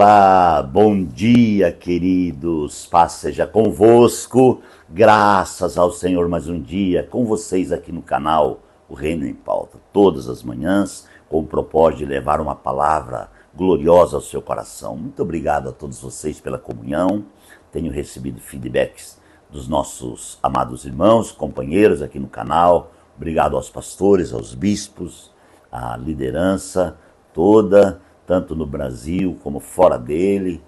Olá, bom dia, queridos. Paz seja convosco. Graças ao Senhor mais um dia com vocês aqui no canal O Reino em Pauta, todas as manhãs, com o propósito de levar uma palavra gloriosa ao seu coração. Muito obrigado a todos vocês pela comunhão. Tenho recebido feedbacks dos nossos amados irmãos, companheiros aqui no canal. Obrigado aos pastores, aos bispos, à liderança toda, tanto no Brasil como fora dele,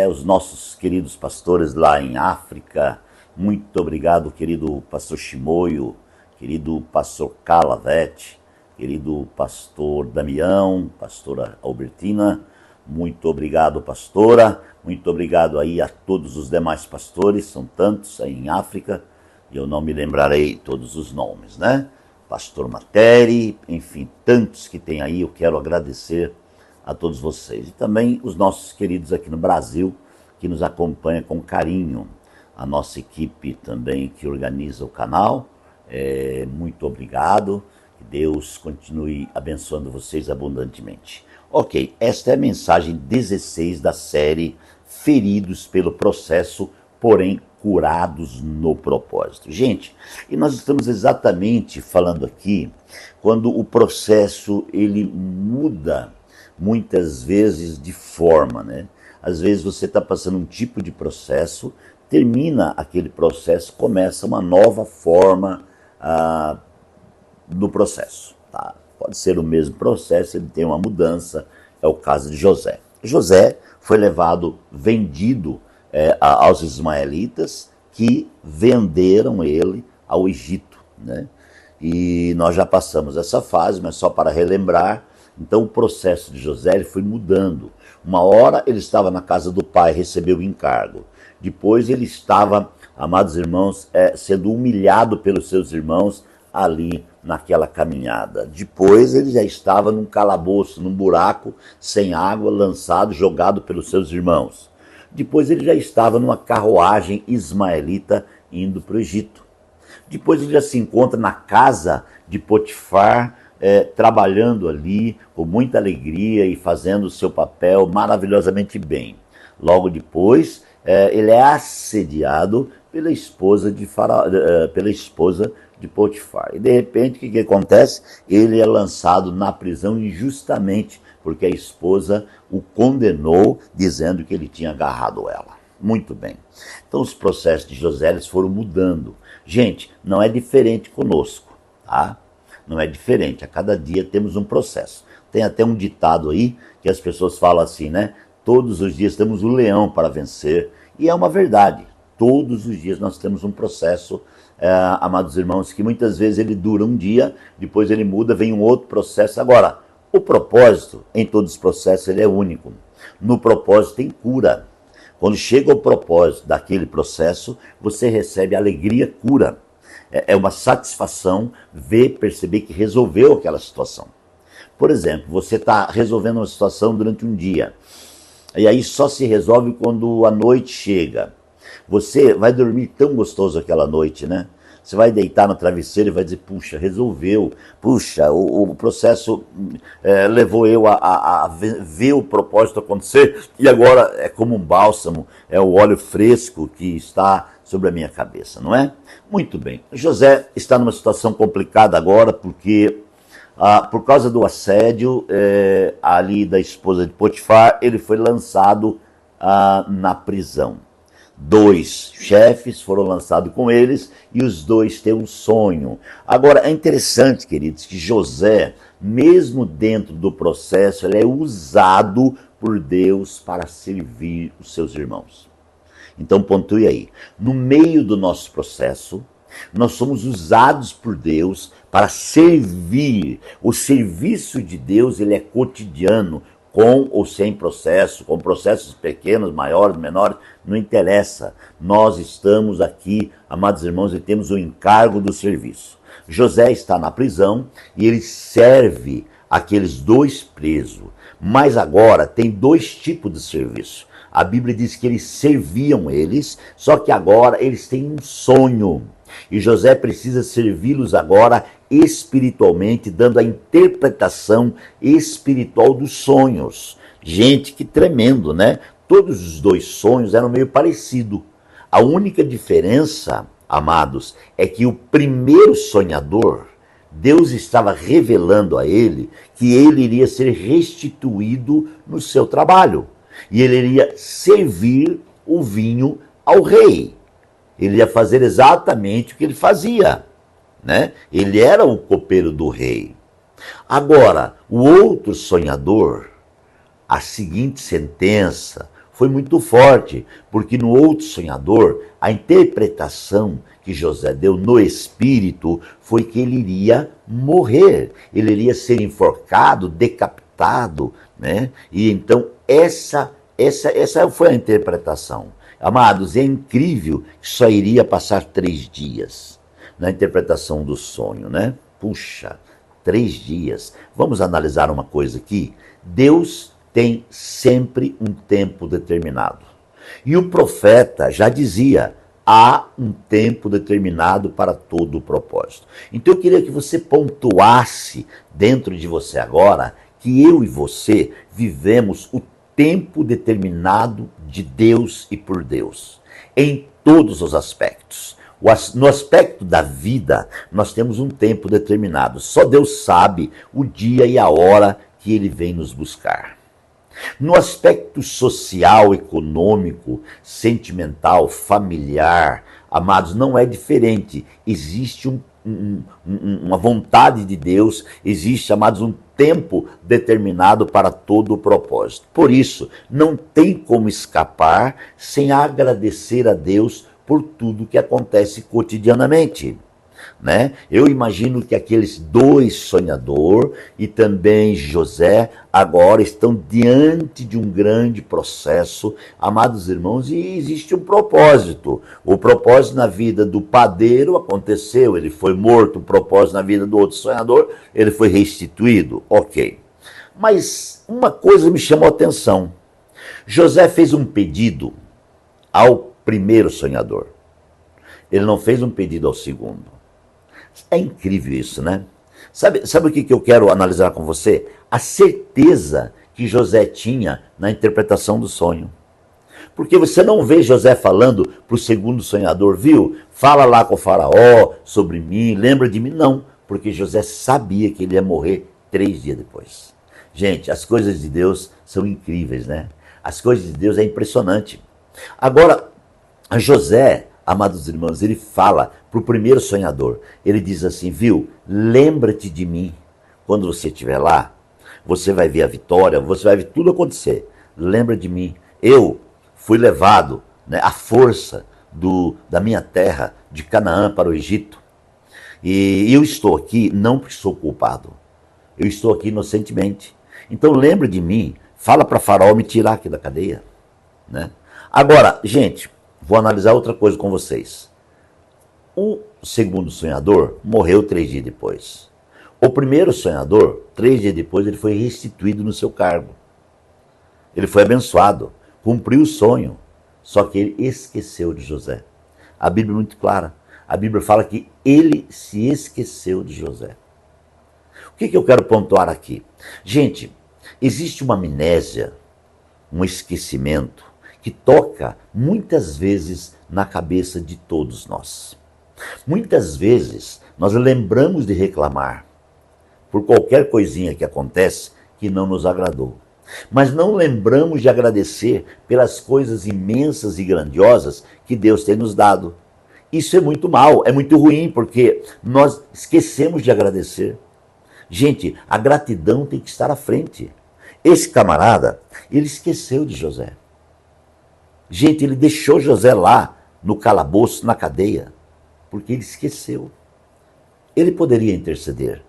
os nossos queridos pastores lá em África. Muito obrigado, querido pastor Chimoio, querido pastor Calavete, querido pastor Damião, pastora Albertina. Muito obrigado, pastora. Muito obrigado aí a todos os demais pastores, são tantos aí em África, e eu não me lembrarei todos os nomes, né? Pastor Materi, enfim, tantos que tem aí, eu quero agradecer a todos vocês. E também os nossos queridos aqui no Brasil, que nos acompanham com carinho. A nossa equipe também que organiza o canal, muito obrigado. Que Deus continue abençoando vocês abundantemente. Ok, esta é a mensagem 16 da série Feridos pelo Processo, porém curados no propósito. Gente, e nós estamos exatamente falando aqui quando o processo ele muda muitas vezes de forma, né? Às vezes você está passando um tipo de processo, termina aquele processo, começa uma nova forma do processo, tá? Pode ser o mesmo processo, ele tem uma mudança, é o caso de José. José foi vendido aos ismaelitas, que venderam ele ao Egito, né? E nós já passamos essa fase, mas só para relembrar. Então o processo de José ele foi mudando. Uma hora ele estava na casa do pai, recebeu o encargo. Depois ele estava, amados irmãos, sendo humilhado pelos seus irmãos ali naquela caminhada. Depois ele já estava num calabouço, num buraco, sem água, lançado, jogado pelos seus irmãos. Depois ele já estava numa carruagem ismaelita indo para o Egito. Depois ele já se encontra na casa de Potifar, trabalhando ali com muita alegria e fazendo o seu papel maravilhosamente bem. Logo depois, ele é assediado pela esposa de Potifar. E de repente, o que acontece? Ele é lançado na prisão injustamente, porque a esposa o condenou, dizendo que ele tinha agarrado ela. Muito bem. Então os processos de José eles foram mudando. Gente, não é diferente conosco, tá? Não é diferente, a cada dia temos um processo. Tem até um ditado aí, que as pessoas falam assim, né? Todos os dias temos um leão para vencer, e é uma verdade. Todos os dias nós temos um processo, amados irmãos, que muitas vezes ele dura um dia, depois ele muda, vem um outro processo. Agora, o propósito, em todos os processos, ele é único. No propósito tem cura. Quando chega o propósito daquele processo, você recebe alegria, cura. É uma satisfação perceber que resolveu aquela situação. Por exemplo, você está resolvendo uma situação durante um dia, e aí só se resolve quando a noite chega. Você vai dormir tão gostoso aquela noite, né? Você vai deitar no travesseiro e vai dizer, puxa, resolveu. Puxa, o processo levou eu a ver o propósito acontecer, e agora é como um bálsamo, é o óleo fresco que está sobre a minha cabeça, não é? Muito bem. José está numa situação complicada agora, porque por causa do assédio ali da esposa de Potifar, ele foi lançado na prisão. 2 chefes foram lançados com eles, e os 2 têm um sonho. Agora, é interessante, queridos, que José, mesmo dentro do processo, ele é usado por Deus para servir os seus irmãos. Então, pontue aí. No meio do nosso processo, nós somos usados por Deus para servir. O serviço de Deus, ele é cotidiano, com ou sem processo, com processos pequenos, maiores, menores, não interessa. Nós estamos aqui, amados irmãos, e temos o encargo do serviço. José está na prisão e ele serve aqueles 2 presos. Mas agora tem 2 tipos de serviço. A Bíblia diz que eles serviam eles, só que agora eles têm um sonho. E José precisa servi-los agora espiritualmente, dando a interpretação espiritual dos sonhos. Gente, que tremendo, né? Todos os dois sonhos eram meio parecidos. A única diferença, amados, é que o primeiro sonhador, Deus estava revelando a ele que ele iria ser restituído no seu trabalho. E ele iria servir o vinho ao rei. Ele ia fazer exatamente o que ele fazia, né? Ele era o copeiro do rei. Agora, o outro sonhador, a seguinte sentença foi muito forte, porque no outro sonhador, a interpretação que José deu no espírito foi que ele iria morrer, ele iria ser enforcado, decapitado, né? E então essa foi a interpretação. Amados, é incrível que só iria passar 3 dias na interpretação do sonho, né? Puxa, 3 dias. Vamos analisar uma coisa aqui. Deus tem sempre um tempo determinado. E o profeta já dizia, há um tempo determinado para todo o propósito. Então eu queria que você pontuasse dentro de você agora que eu e você vivemos o tempo determinado de Deus e por Deus, em todos os aspectos. No aspecto da vida, nós temos um tempo determinado. Só Deus sabe o dia e a hora que Ele vem nos buscar. No aspecto social, econômico, sentimental, familiar, amados, não é diferente. Existe uma vontade de Deus, existe, amados, um tempo determinado para todo o propósito. Por isso, não tem como escapar sem agradecer a Deus por tudo que acontece cotidianamente, né? Eu imagino que aqueles 2 sonhadores e também José agora estão diante de um grande processo, amados irmãos, e existe um propósito. O propósito na vida do padeiro aconteceu, ele foi morto. O propósito na vida do outro sonhador, ele foi restituído. Ok. Mas uma coisa me chamou a atenção. José fez um pedido ao primeiro sonhador. Ele não fez um pedido ao segundo. É incrível isso, né? Sabe o que eu quero analisar com você? A certeza que José tinha na interpretação do sonho. Porque você não vê José falando para o segundo sonhador, viu? Fala lá com o faraó sobre mim, lembra de mim. Não, porque José sabia que ele ia morrer 3 dias depois. Gente, as coisas de Deus são incríveis, né? As coisas de Deus é impressionante. Agora, José, amados irmãos, ele fala para o primeiro sonhador, ele diz assim, viu, lembra-te de mim, quando você estiver lá, você vai ver a vitória, você vai ver tudo acontecer, lembra de mim, eu fui levado, né, à força da minha terra, de Canaã para o Egito, e eu estou aqui não porque sou culpado, eu estou aqui inocentemente, então lembra de mim, fala para Faraó me tirar aqui da cadeia, né? Agora, gente, vou analisar outra coisa com vocês. O segundo sonhador morreu 3 dias depois. O primeiro sonhador, 3 dias depois, ele foi restituído no seu cargo. Ele foi abençoado, cumpriu o sonho, só que ele esqueceu de José. A Bíblia é muito clara. A Bíblia fala que ele se esqueceu de José. O que eu quero pontuar aqui? Gente, existe uma amnésia, um esquecimento, que toca muitas vezes na cabeça de todos nós. Muitas vezes nós lembramos de reclamar por qualquer coisinha que acontece que não nos agradou. Mas não lembramos de agradecer pelas coisas imensas e grandiosas que Deus tem nos dado. Isso é muito mal, é muito ruim, porque nós esquecemos de agradecer. Gente, a gratidão tem que estar à frente. Esse camarada, ele esqueceu de José. Gente, ele deixou José lá, no calabouço, na cadeia, porque ele esqueceu. Ele poderia interceder.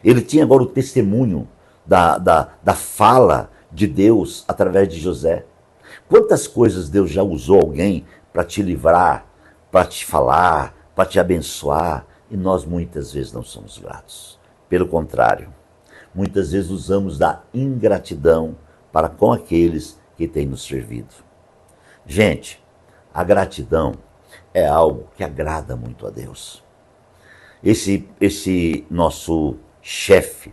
Ele tinha agora o testemunho da fala de Deus através de José. Quantas coisas Deus já usou alguém para te livrar, para te falar, para te abençoar, e nós muitas vezes não somos gratos. Pelo contrário, muitas vezes usamos da ingratidão para com aqueles que têm nos servido. Gente, a gratidão é algo que agrada muito a Deus. Esse nosso chefe,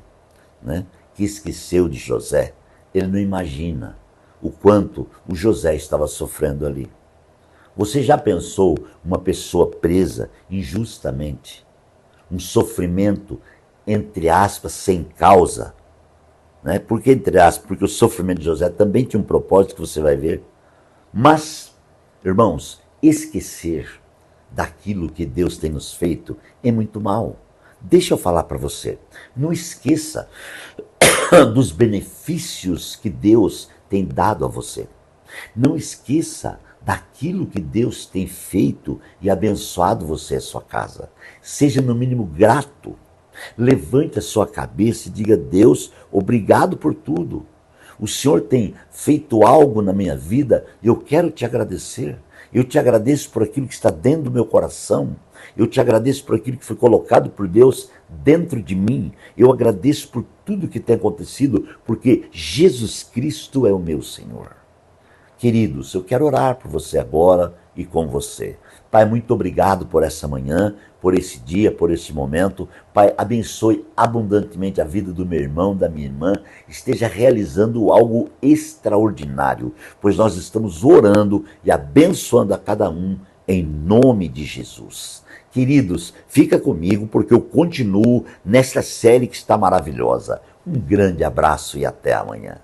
né, que esqueceu de José, Ele não imagina o quanto o José estava sofrendo ali. Você já pensou uma pessoa presa injustamente? Um sofrimento, entre aspas, sem causa? Né? Por que entre aspas? Porque o sofrimento de José também tinha um propósito que você vai ver. Mas, irmãos, esquecer daquilo que Deus tem nos feito é muito mal. Deixa eu falar para você. Não esqueça dos benefícios que Deus tem dado a você. Não esqueça daquilo que Deus tem feito e abençoado você e a sua casa. Seja no mínimo grato. Levante a sua cabeça e diga: Deus, obrigado por tudo. O Senhor tem feito algo na minha vida e eu quero te agradecer. Eu te agradeço por aquilo que está dentro do meu coração. Eu te agradeço por aquilo que foi colocado por Deus dentro de mim. Eu agradeço por tudo que tem acontecido, porque Jesus Cristo é o meu Senhor. Queridos, eu quero orar por você agora e com você. Pai, muito obrigado por essa manhã, por esse dia, por esse momento. Pai, abençoe abundantemente a vida do meu irmão, da minha irmã. Esteja realizando algo extraordinário, pois nós estamos orando e abençoando a cada um em nome de Jesus. Queridos, fica comigo porque eu continuo nesta série que está maravilhosa. Um grande abraço e até amanhã.